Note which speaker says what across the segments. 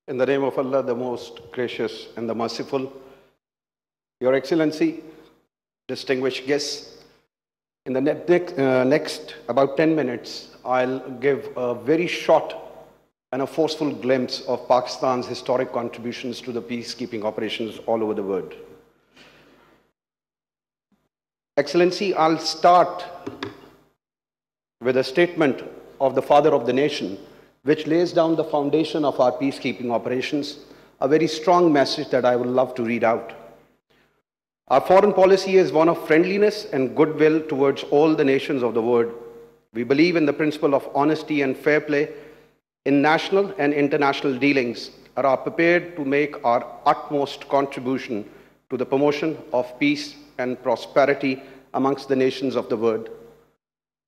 Speaker 1: In the name of Allah, the most gracious and the merciful, Your Excellency, distinguished guests, in the next about 10 minutes, I'll give a very short and a forceful glimpse of Pakistan's historic contributions to the peacekeeping operations all over the world. Excellency, I'll start with a statement of the Father of the Nation, which lays down the foundation of our peacekeeping operations, a very strong message that I would love to read out. Our foreign policy is one of friendliness and goodwill towards all the nations of the world. We believe in the principle of honesty and fair play in national and international dealings, and are prepared to make our utmost contribution to the promotion of peace and prosperity amongst the nations of the world.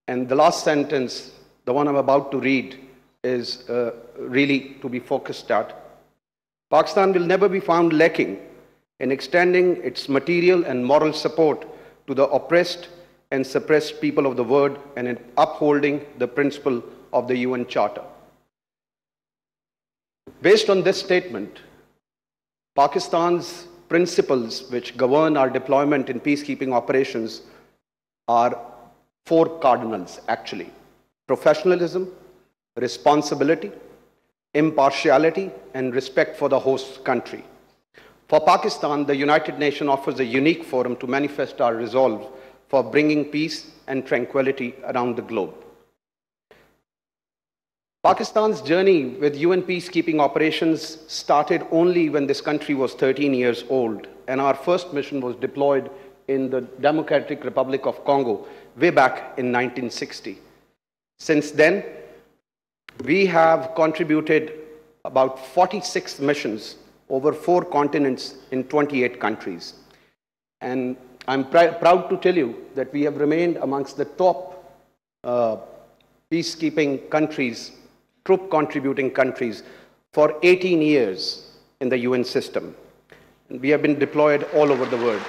Speaker 1: And the last sentence, the one I'm about to read, is really to be focused at. Pakistan will never be found lacking in extending its material and moral support to the oppressed and suppressed people of the world, and in upholding the principle of the UN Charter. Based on this statement, Pakistan's principles which govern our deployment in peacekeeping operations are four cardinals, actually: professionalism, responsibility, impartiality, and respect for the host country. For Pakistan, the United Nations offers a unique forum to manifest our resolve for bringing peace and tranquility around the globe. Pakistan's journey with UN peacekeeping operations started only when this country was 13 years old, and our first mission was deployed in the Democratic Republic of Congo way back in 1960. Since then, we have contributed about 46 missions over 4 continents in 28 countries. And I'm proud to tell you that we have remained amongst the top peacekeeping countries, troop contributing countries, for 18 years in the UN system. And we have been deployed all over the world.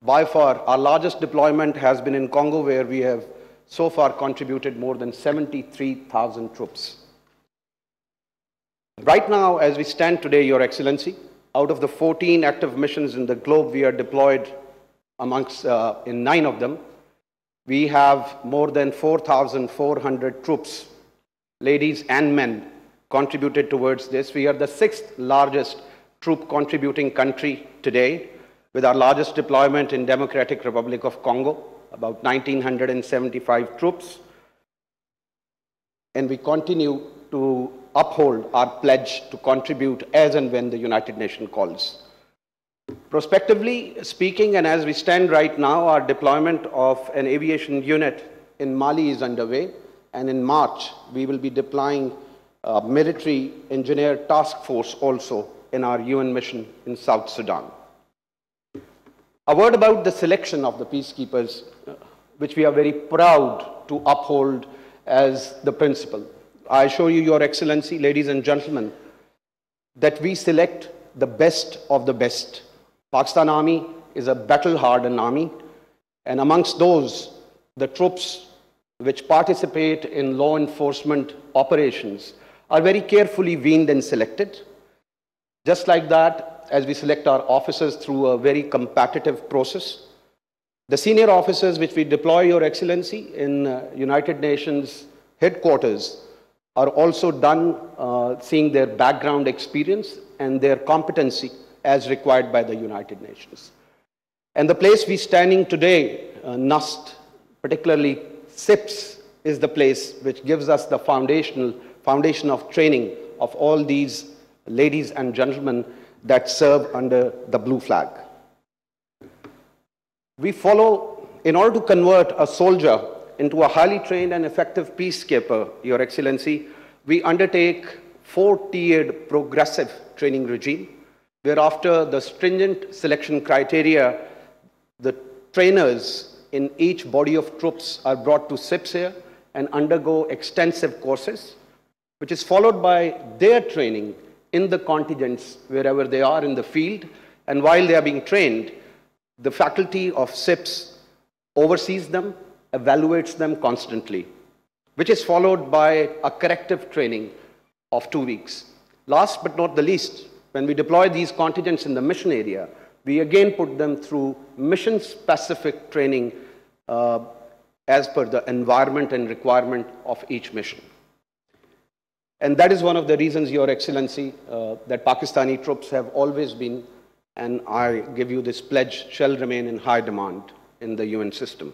Speaker 1: By far, our largest deployment has been in Congo, where we have so far contributed more than 73,000 troops. Right now, as we stand today, Your Excellency, out of the 14 active missions in the globe, we are deployed in 9 of them. We have more than 4,400 troops, ladies and men, contributed towards this. We are the 6th largest troop contributing country today, with our largest deployment in Democratic Republic of Congo, about 1,975 troops. And we continue to uphold our pledge to contribute as and when the United Nations calls. Prospectively speaking, and as we stand right now, our deployment of an aviation unit in Mali is underway, and in March, we will be deploying a military engineer task force also in our UN mission in South Sudan. A word about the selection of the peacekeepers, which we are very proud to uphold as the principle. I assure you, Your Excellency, ladies and gentlemen, that we select the best of the best. Pakistan Army is a battle-hardened army, and amongst those, the troops which participate in law enforcement operations are very carefully weaned and selected. Just like that, as we select our officers through a very competitive process, the senior officers which we deploy, Your Excellency, in United Nations headquarters are also done seeing their background experience and their competency as required by the United Nations. And the place we're standing today, NUST, particularly SIPS, is the place which gives us the foundation of training of all these ladies and gentlemen that serve under the blue flag. We follow, in order to convert a soldier into a highly trained and effective peacekeeper, Your Excellency, we undertake 4-tiered progressive training regime, whereafter the stringent selection criteria, the trainers in each body of troops are brought to SIPS here and undergo extensive courses, which is followed by their training in the contingents wherever they are in the field. And while they are being trained, the faculty of SIPS oversees them, evaluates them constantly. which is followed by a corrective training of 2 weeks. Last but not the least, when we deploy these contingents in the mission area, we again put them through mission-specific training as per the environment and requirement of each mission. And that is one of the reasons, Your Excellency, that Pakistani troops have always been, and I give you this pledge, shall remain in high demand in the UN system.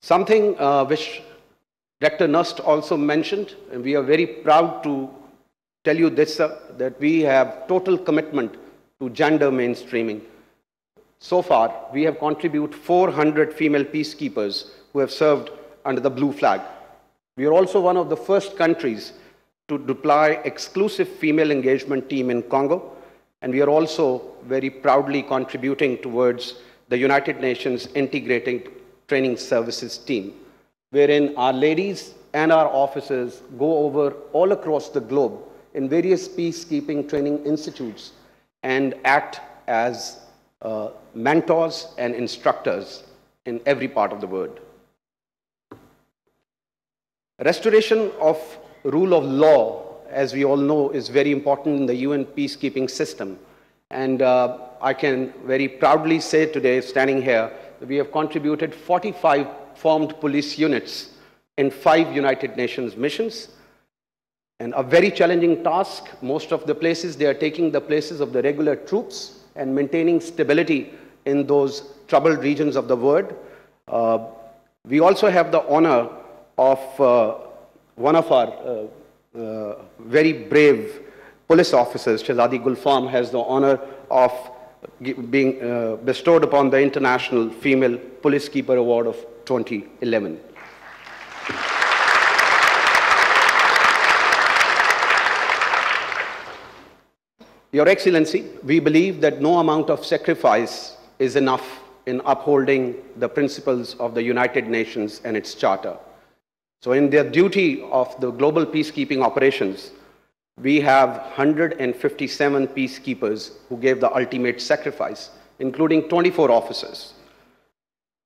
Speaker 1: Something which Director NUST also mentioned, and we are very proud to tell you this, that we have total commitment to gender mainstreaming. So far, we have contributed 400 female peacekeepers who have served under the blue flag. We are also one of the first countries to deploy exclusive female engagement team in Congo, and we are also very proudly contributing towards the United Nations Integrated Training Services team, wherein our ladies and our officers go over all across the globe in various peacekeeping training institutes and act as mentors and instructors in every part of the world. Restoration of rule of law, as we all know, is very important in the UN peacekeeping system. And I can very proudly say today, standing here, that we have contributed 45 formed police units in 5 United Nations missions. And a very challenging task. Most of the places, they are taking the places of the regular troops and maintaining stability in those troubled regions of the world. We also have the honor of one of our very brave police officers, Shahzadi Gulfam, has the honor of being bestowed upon the International Female Police Keeper Award of 2011. Your Excellency, we believe that no amount of sacrifice is enough in upholding the principles of the United Nations and its charter. So in their duty of the global peacekeeping operations, we have 157 peacekeepers who gave the ultimate sacrifice, including 24 officers.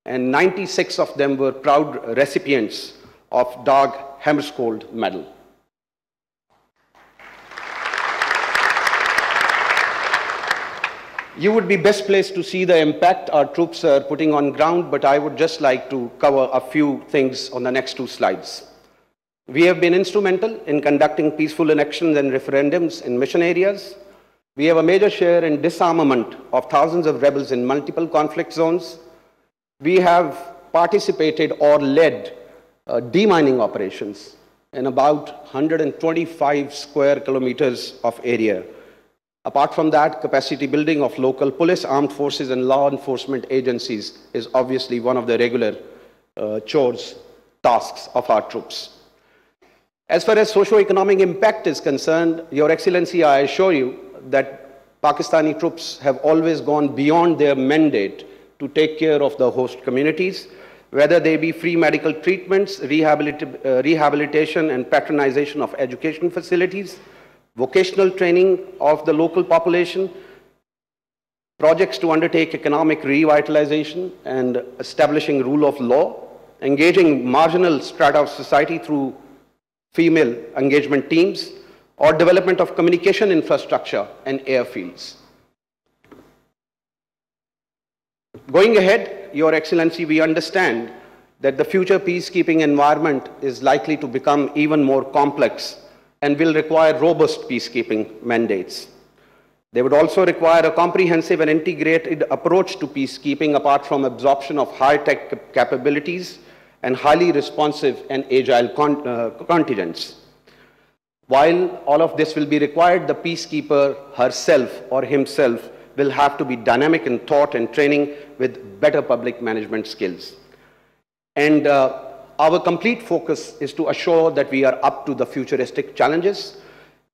Speaker 1: And 96 of them were proud recipients of Dag Hammarskjöld Medal. You would be best placed to see the impact our troops are putting on ground, but I would just like to cover a few things on the next 2 slides. We have been instrumental in conducting peaceful elections and referendums in mission areas. We have a major share in disarmament of thousands of rebels in multiple conflict zones. We have participated or led demining operations in about 125 square kilometers of area. Apart from that, capacity building of local police, armed forces, and law enforcement agencies is obviously one of the regular tasks of our troops. As far as socio-economic impact is concerned, Your Excellency, I assure you that Pakistani troops have always gone beyond their mandate to take care of the host communities, whether they be free medical treatments, rehabilitation and patronization of education facilities, vocational training of the local population, projects to undertake economic revitalization and establishing rule of law, engaging marginal strata of society through female engagement teams, or development of communication infrastructure and airfields. Going ahead, Your Excellency, we understand that the future peacekeeping environment is likely to become even more complex and will require robust peacekeeping mandates. They would also require a comprehensive and integrated approach to peacekeeping apart from absorption of high-tech capabilities and highly responsive and agile contingents. While all of this will be required, the peacekeeper herself or himself will have to be dynamic in thought and training with better public management skills. And our complete focus is to assure that we are up to the futuristic challenges,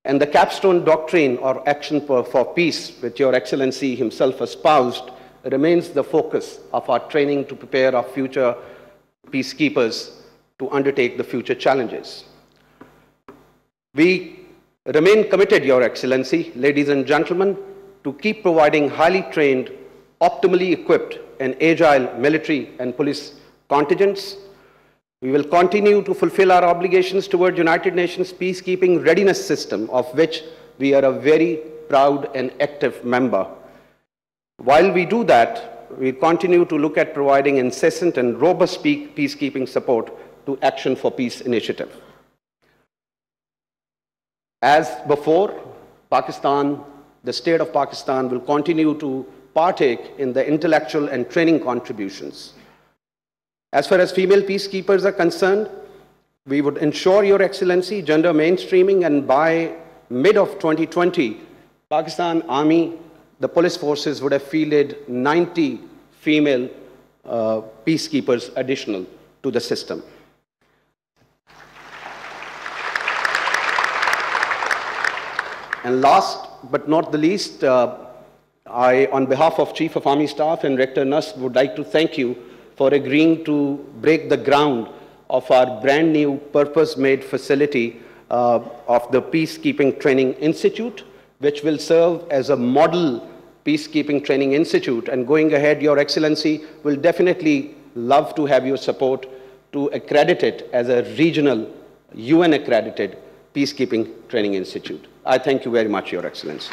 Speaker 1: and the capstone doctrine or action for peace, which Your Excellency himself espoused, remains the focus of our training to prepare our future peacekeepers to undertake the future challenges. We remain committed, Your Excellency, ladies and gentlemen, to keep providing highly trained, optimally equipped and agile military and police contingents, We will continue to fulfill our obligations toward United Nations peacekeeping readiness system, of which we are a very proud and active member. While we do that, we continue to look at providing incessant and robust peacekeeping support to Action for Peace initiative. As before, Pakistan, the state of Pakistan, will continue to partake in the intellectual and training contributions. As far as female peacekeepers are concerned, we would ensure, Your Excellency, gender mainstreaming, and by mid of 2020, Pakistan Army, the police forces would have fielded 90 female peacekeepers additional to the system. And last but not the least, I, on behalf of Chief of Army Staff and Rector NUST, would like to thank you for agreeing to break the ground of our brand new purpose-made facility of the Peacekeeping Training Institute, which will serve as a model Peacekeeping Training Institute. And going ahead, Your Excellency, will definitely love to have your support to accredit it as a regional UN-accredited Peacekeeping Training Institute. I thank you very much, Your Excellency.